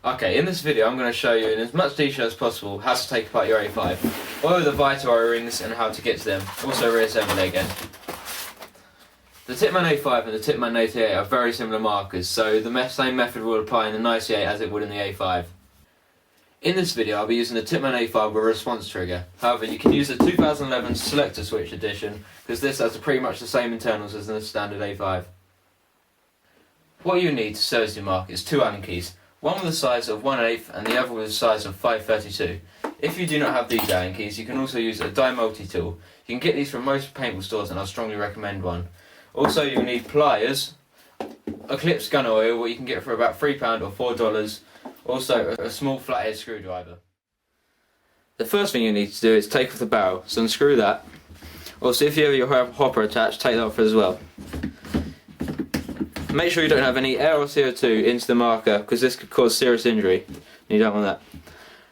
Okay, in this video I'm going to show you in as much detail as possible how to take apart your A5, all of the vital O-rings and how to get to them, also reassemble it again. The Tippmann A5 and the Tippmann 88 are very similar markers, so the same method will apply in the 98 as it would in the A5. In this video I'll be using the Tippmann A5 with a response trigger. However, you can use the 2011 selector switch edition because this has pretty much the same internals as the standard A5. What you need to service your mark is two Allen keys, one with the size of 1/8 and the other with the size of 532. If you do not have these Allen keys, you can also use a die multi-tool. You can get these from most paintball stores and I strongly recommend one. Also, you'll need pliers, Eclipse gun oil, what you can get for about £3 or $4, also a small flathead screwdriver. The first thing you need to do is take off the barrel, so unscrew that. Also, if you have your hopper attached, take that off as well. Make sure you don't have any air or CO2 into the marker because this could cause serious injury. You don't want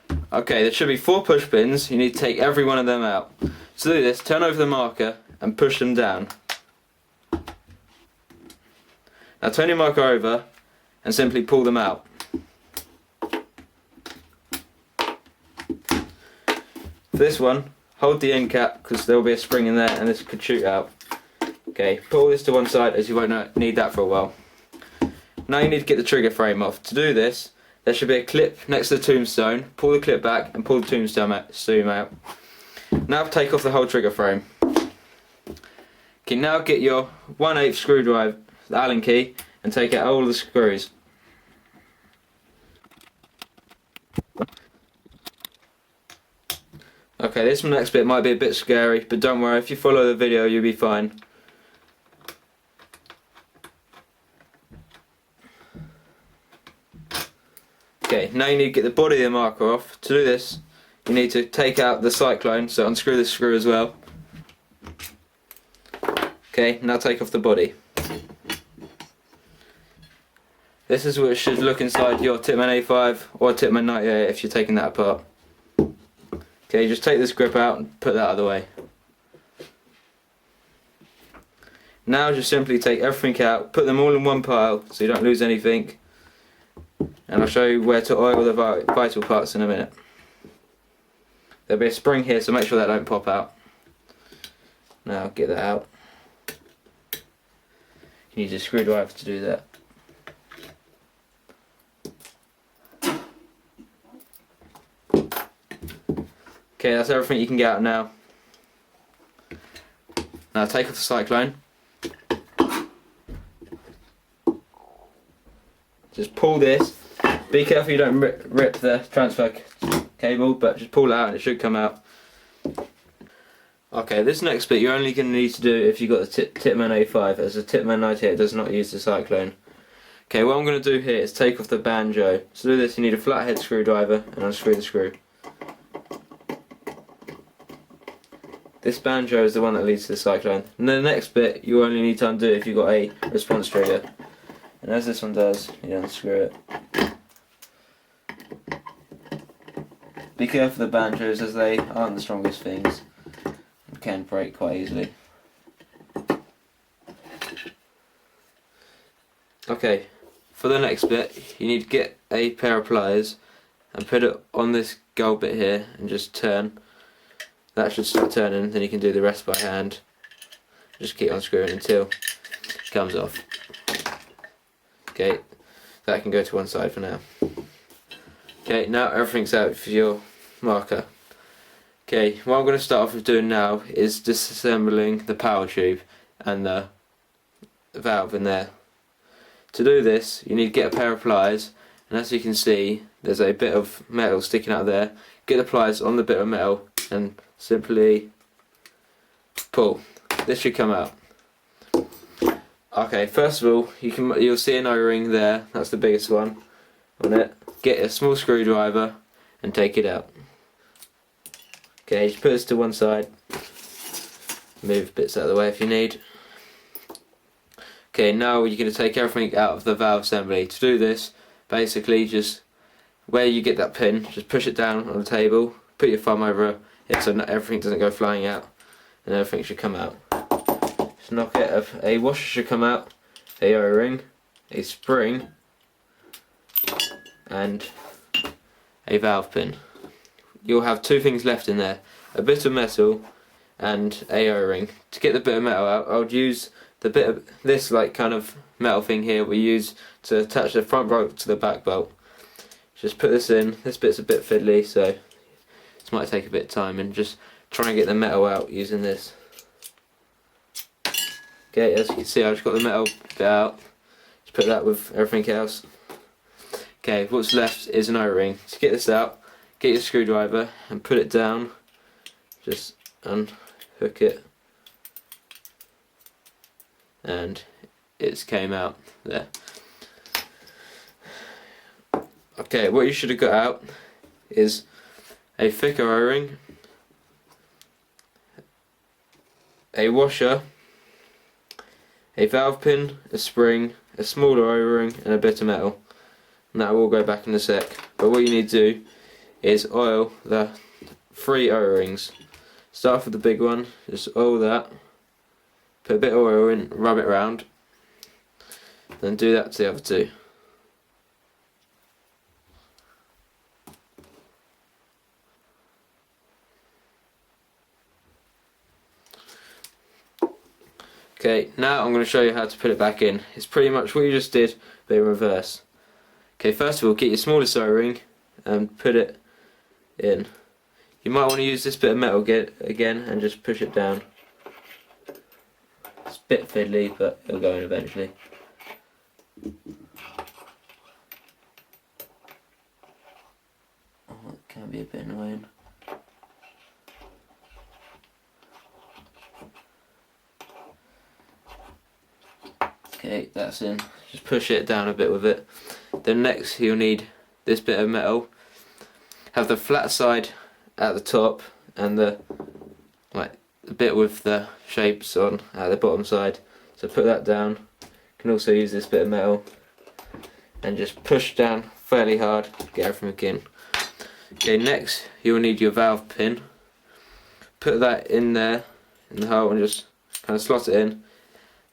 that. Okay, there should be 4 push pins. You need to take every one of them out. To do this, turn over the marker and push them down. Now turn your marker over and simply pull them out. For this one, hold the end cap because there will be a spring in there and this could shoot out. Okay, pull this to one side as you won't need that for a while. Now you need to get the trigger frame off. To do this, there should be a clip next to the tombstone. Pull the clip back and pull the tombstone out. Now take off the whole trigger frame. Okay, now get your 1/8 screwdriver, the Allen key, and take out all the screws. Okay, this next bit might be a bit scary, but don't worry, if you follow the video you'll be fine. Okay, now you need to get the body of the marker off. To do this, you need to take out the cyclone, so unscrew the screw as well. Okay, now take off the body. This is what it should look inside your Tippmann A5 or Tippmann 98 if you're taking that apart. Okay, just take this grip out and put that out of the way. Now just simply take everything out, put them all in one pile so you don't lose anything. And I'll show you where to oil the vital parts in a minute. There'll be a spring here, so make sure that don't pop out. Now get that out. You need a screwdriver to do that. Okay, that's everything you can get out now. Now take off the cyclone. Just pull this. Be careful you don't rip the transfer cable, but just pull it out and it should come out. Okay, this next bit you're only going to need to do if you've got the Tippmann A5, as the Tippmann 98 does not use the cyclone. Okay, what I'm going to do here is take off the banjo. To do this you need a flathead screwdriver and unscrew the screw. This banjo is the one that leads to the cyclone. And the next bit you only need to undo if you've got a response trigger. And as this one does, you unscrew it. Be careful of the banjos as they aren't the strongest things and can break quite easily. Okay, for the next bit you need to get a pair of pliers and put it on this gold bit here and just turn. That should start turning, then you can do the rest by hand. Just keep unscrewing until it comes off. Okay, that can go to one side for now. Okay, now everything's out for your marker. Okay, what I'm going to start off with doing now is disassembling the power tube and the valve in there. To do this, you need to get a pair of pliers, and as you can see, there's a bit of metal sticking out there. Get the pliers on the bit of metal and simply pull. This should come out. Okay, first of all, you'll see an O-ring there. That's the biggest one on it. Get a small screwdriver and take it out. Okay, just put this to one side. Move bits out of the way if you need. Okay, now you're going to take everything out of the valve assembly. To do this, basically just where you get that pin, just push it down on the table, put your thumb over it so everything doesn't go flying out, and everything should come out. Just knock it off. A washer should come out, a O-ring, a spring, and a valve pin. You'll have two things left in there, a bit of metal and a O-ring. To get the bit of metal out, I would use the bit of this kind of metal thing here we use to attach the front bolt to the back bolt. Just put this in. This bit's a bit fiddly, so this might take a bit of time, and just try and get the metal out using this. Okay, as you can see, I've just got the metal bit out. Just put that with everything else. Okay, what's left is an O-ring. To get this out, get your screwdriver and put it down. Just unhook it, and it's came out there. Okay, what you should have got out is a thicker O-ring, a washer, a valve pin, a spring, a smaller O-ring and a bit of metal, and that will all go back in a sec. But what you need to do is oil the 3 O-rings. Start off with the big one, just oil that, put a bit of oil in, rub it around, then do that to the other 2. Okay, now I'm going to show you how to put it back in. It's pretty much what you just did, but in reverse. Okay, first of all, get your smallest O-ring and put it in. You might want to use this bit of metal again and just push it down. It's a bit fiddly, but it'll go in eventually. Oh, it can be a bit annoying. Okay, that's in. Just push it down a bit with it. Then next you'll need this bit of metal. Have the flat side at the top and the bit with the shapes on at the bottom side. So put that down. You can also use this bit of metal and just push down fairly hard to get everything in. Okay, next you'll need your valve pin. Put that in there in the hole and just kind of slot it in.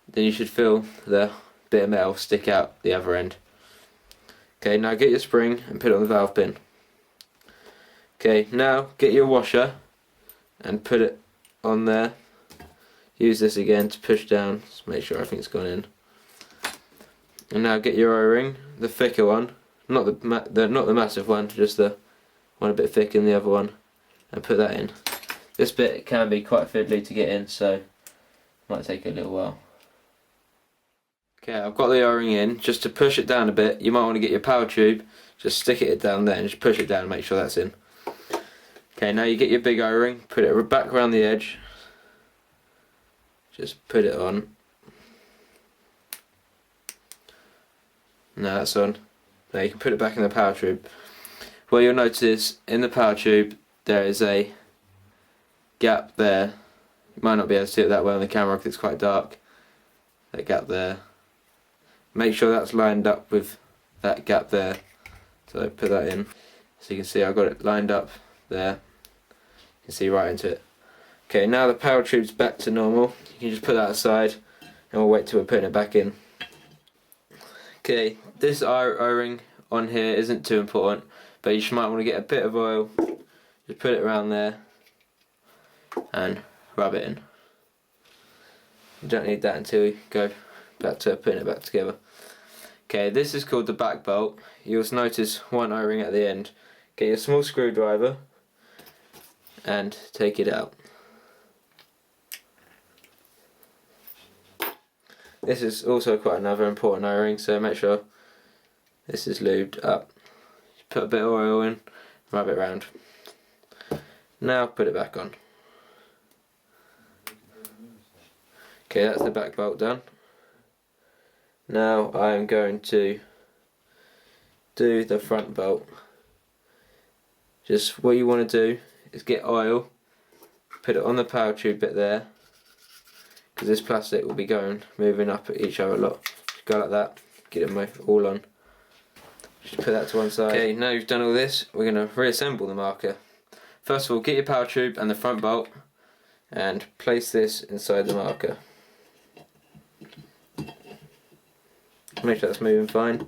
Then you should feel the bit of metal stick out the other end. Okay, now get your spring and put it on the valve pin. Okay, now get your washer and put it on there. Use this again to push down, just make sure everything's gone in. And now get your O-ring, the thicker one, not the massive one, just the one a bit thicker than the other one, and put that in. This bit can be quite fiddly to get in, so it might take a little while. Okay, I've got the O-ring in. Just to push it down a bit, you might want to get your power tube, just stick it down there and just push it down and make sure that's in. Okay, now you get your big O-ring, put it back around the edge, just put it on. Now that's on. Now you can put it back in the power tube. What you'll notice in the power tube there is a gap there. You might not be able to see it that well on the camera because it's quite dark. That gap there. Make sure that's lined up with that gap there. So put that in. So you can see I've got it lined up there. You can see right into it. Okay, now the power tube's back to normal. You can just put that aside and we'll wait till we're putting it back in. Okay, this O-ring on here isn't too important, but you might want to get a bit of oil, just put it around there and rub it in. You don't need that until we go back to putting it back together. Okay, this is called the back bolt. You'll notice one O-ring at the end. Get your small screwdriver and take it out. This is also quite another important O-ring, so make sure this is lubed up. Just put a bit of oil in, rub it around. Now put it back on. Okay, that's the back bolt done. Now I am going to do the front bolt. Just what you want to do is get oil, put it on the power tube bit there, because this plastic will be moving up at each other a lot. Just go like that, get them all on. Just put that to one side. Okay, now you've done all this, we're going to reassemble the marker. First of all, get your power tube and the front bolt and place this inside the marker. Make sure that's moving fine.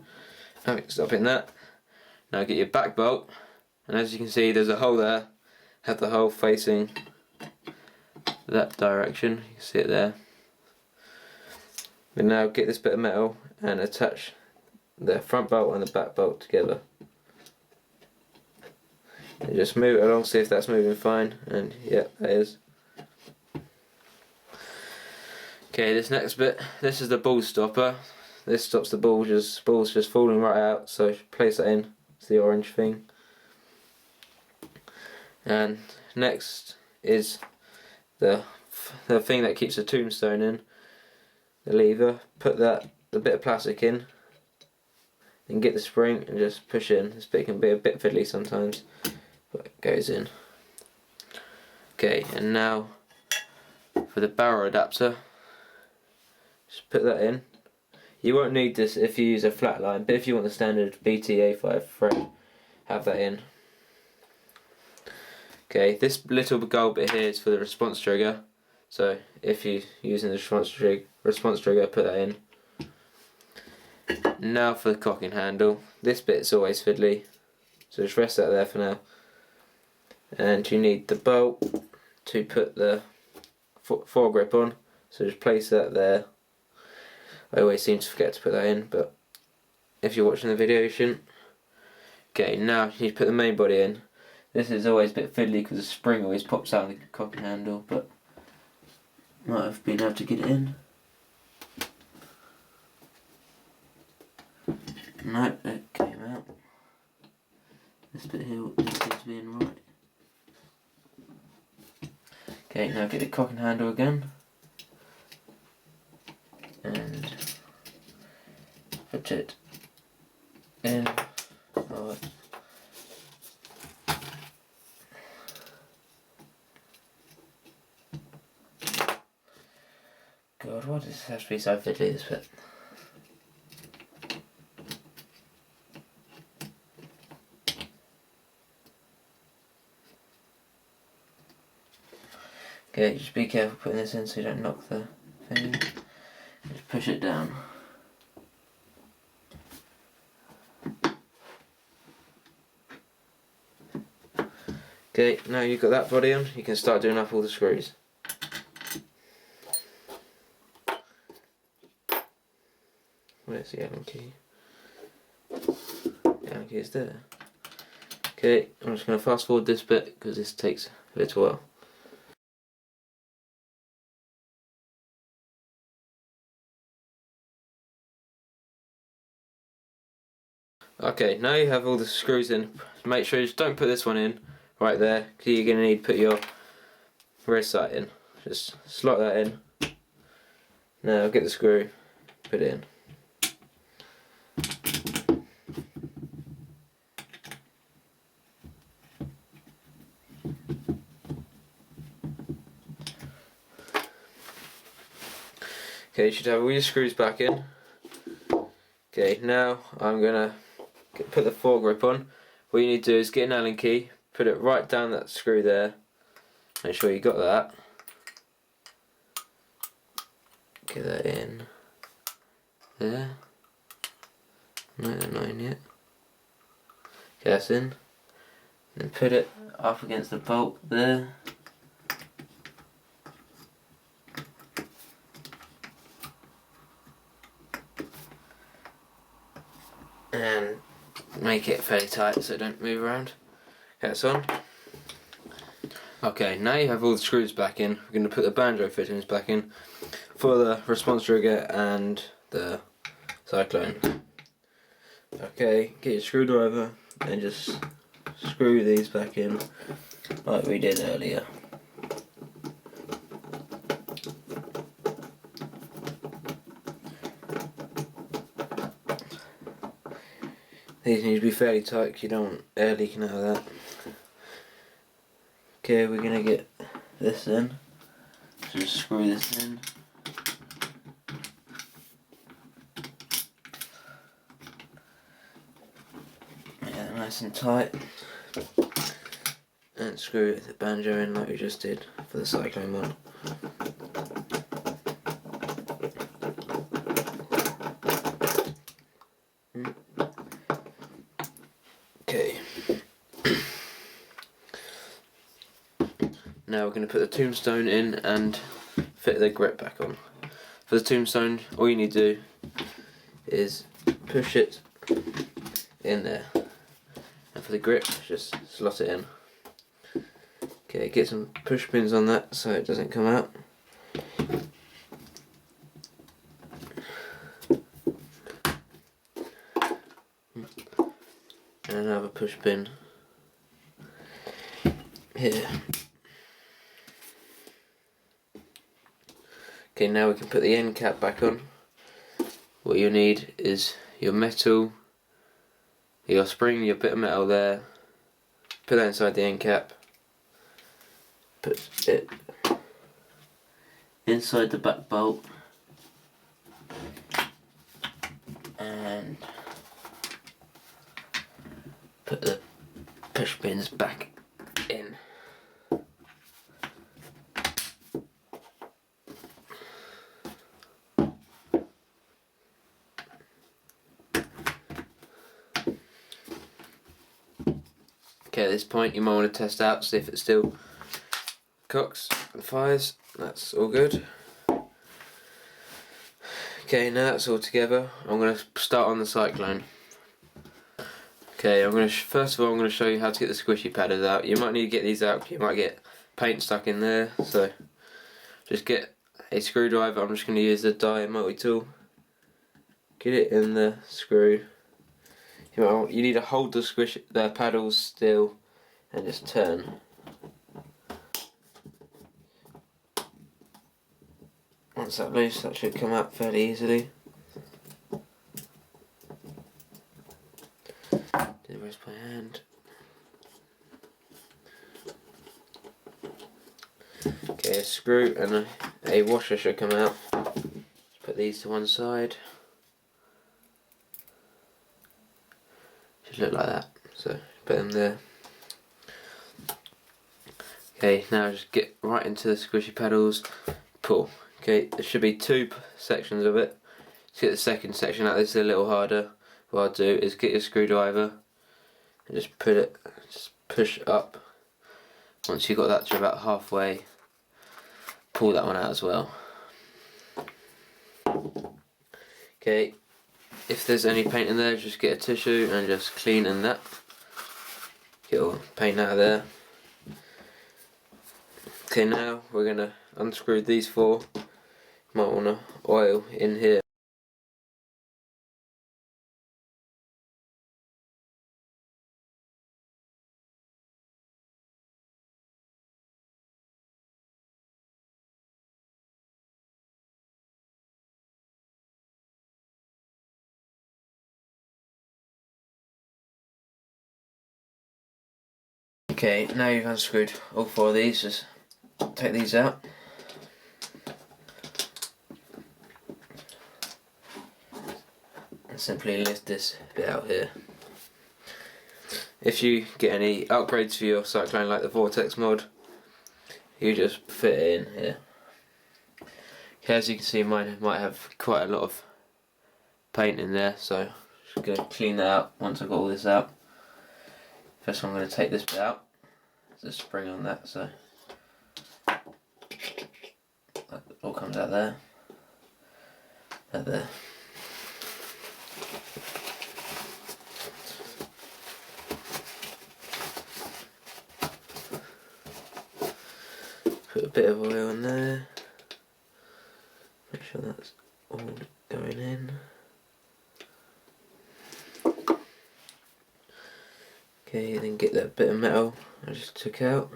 Stop in that. Now get your back bolt, and as you can see there's a hole there. Have the hole facing that direction, you can see it there. And now get this bit of metal and attach the front bolt and the back bolt together. And just move it along, see if that's moving fine, and yeah, that is. Okay, this next bit, this is the ball stopper. This stops the balls just falling right out, so place that in. It's the orange thing. And next is the thing that keeps the tombstone in, the lever. Put the bit of plastic in, and get the spring and just push in. This bit can be a bit fiddly sometimes, but it goes in. Okay, and now for the barrel adapter, just put that in. You won't need this if you use a flat line, but if you want the standard BT-A5 thread, have that in. Okay, this little gold bit here is for the response trigger, so if you're using the response trigger, put that in. Now for the cocking handle. This bit's always fiddly, so just rest that there for now. And you need the bolt to put the foregrip on, so just place that there. I always seem to forget to put that in, but if you're watching the video you shouldn't. Okay, now you need to put the main body in. This is always a bit fiddly because the spring always pops out of the cocking handle, but might have been able to get it in. No, it came out. This bit here seems to be in right. Okay, now get the cocking handle again. And put it in. Oh. God, why does this have to be so fiddly, this bit? Okay, just be careful putting this in so you don't knock the thing. Just push it down. Okay, now you've got that body on, you can start doing up all the screws. Where's the Allen key? The Allen key is there. Okay, I'm just going to fast forward this bit because this takes a little while. Okay, now you have all the screws in. Make sure you just don't put this one in right there, because you're going to need to put your wrist sight in. Just slot that in. Now get the screw, put it in. Okay, you should have all your screws back in. Okay, now I'm going to put the foregrip on. What you need to do is get an Allen key, put it right down that screw there. Make sure you got that. Get that in there. No, they're not in yet. Okay, that's in. Then put it up against the bolt there. And make it fairly tight so it don't move around. Okay, that's on. Okay, now you have all the screws back in. We're going to put the banjo fittings back in for the response trigger and the cyclone. Okay, get your screwdriver and just screw these back in like we did earlier. These need to be fairly tight because you don't want air leaking out of that. Okay, we're going to get this in. So just screw this in. Make that nice and tight. And screw the banjo in like we just did for the cyclone one. Now we're going to put the tombstone in and fit the grip back on. For the tombstone, all you need to do is push it in there, and for the grip, just slot it in. Okay, get some push pins on that so it doesn't come out. And another push pin here. Okay, now we can put the end cap back on. What you need is your metal, your spring, your bit of metal there. Put that inside the end cap. Put it inside the back bolt. And put the push pins back in. Okay, at this point you might want to test out, see if it still cocks and fires. That's all good. Okay, now that's all together, I'm going to start on the cyclone. Okay, first of all I'm going to show you how to get the squishy padders out. You might need to get these out, you might get paint stuck in there, so just get a screwdriver. I'm just going to use the die multi-tool. Get it in the screw. You need to hold the paddles still and just turn. Once that's loose, that should come out fairly easily. Do the rest by hand. Okay, a screw and a washer should come out. Just put these to one side. Should look like that. So put them there. Okay, now just get right into the squishy paddles. Pull. Okay, there should be two sections of it. Let's get the second section out. This is a little harder. What I'll do is get your screwdriver and just push up. Once you've got that to about halfway, pull that one out as well. Okay, if there's any paint in there, just get a tissue and just clean in that. Get all the paint out of there. Okay, now we're going to unscrew these four. Might want to oil in here. Okay, now you've unscrewed all four of these, just take these out. And simply lift this bit out here. If you get any upgrades for your cyclone like the Vortex mod, you just fit it in here. Okay, as you can see, mine might have quite a lot of paint in there, so I'm just going to clean that out once I've got all this out. First I'm going to take this bit out. There's a spring on that, so that all comes out there. That there. Put a bit of oil in there. Make sure that's all going in. Okay, then get that bit of metal I just took out.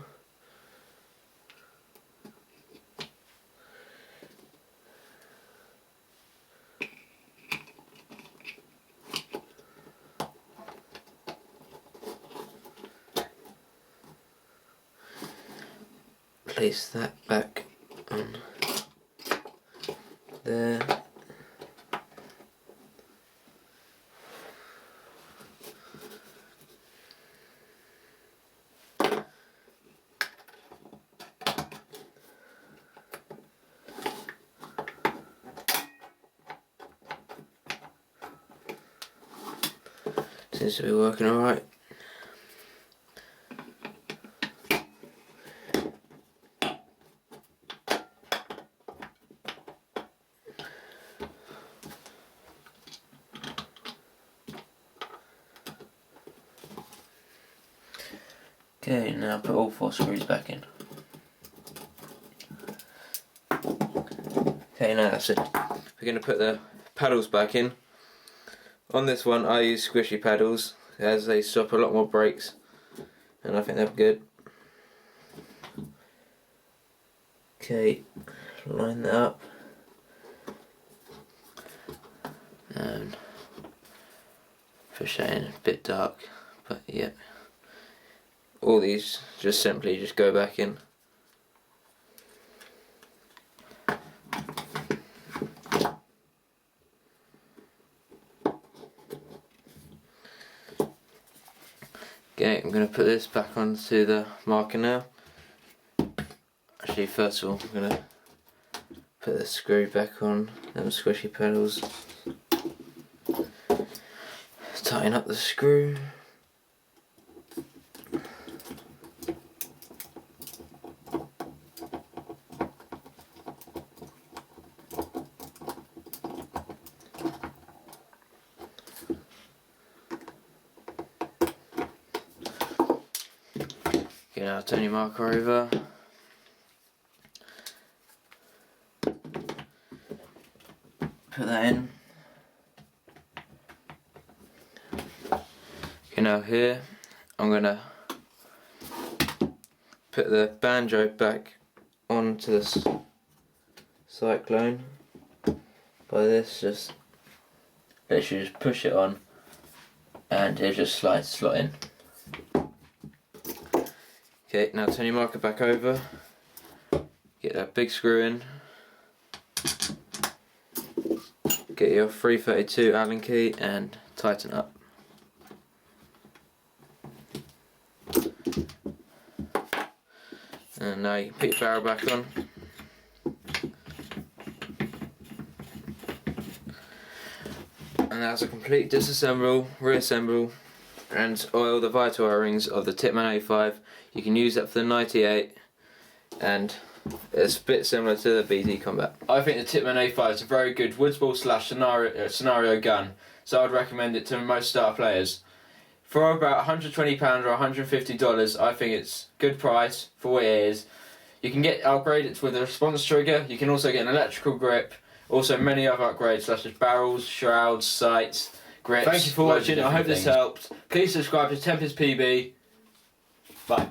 Place that back on there. Seems to be working alright. Okay, now put all 4 screws back in. Okay, now that's it. We're going to put the paddles back in. On this one I use squishy paddles as they stop a lot more brakes and I think they're good. Okay, line that up and push that in, a bit dark, but yeah. All these just simply just go back in. Okay, I'm going to put this back onto the marker now. Actually, first of all, I'm going to put the screw back on them squishy pedals. Tighten up the screw. Okay, now turn your marker over. Put that in. Okay, now here I'm gonna put the banjo back onto this cyclone. By this, just literally just push it on, and it just slides slot in. Okay, now turn your marker back over, get that big screw in, get your 332 Allen key and tighten up. And now you can put your barrel back on. And that's a complete disassemble, reassemble and oil the vital O-rings of the Tippmann A5. You can use that for the 98 and it's a bit similar to the BD Combat. I think the Tippmann A5 is a very good woodsball slash scenario gun, so I'd recommend it to most starter players. For about £120 or $150, I think it's good price for what it is. You can upgrade it with a response trigger, you can also get an electrical grip, also many other upgrades such as barrels, shrouds, sights, grips. Thank you for watching, I hope this helped. Please subscribe to TempestPb. Bye.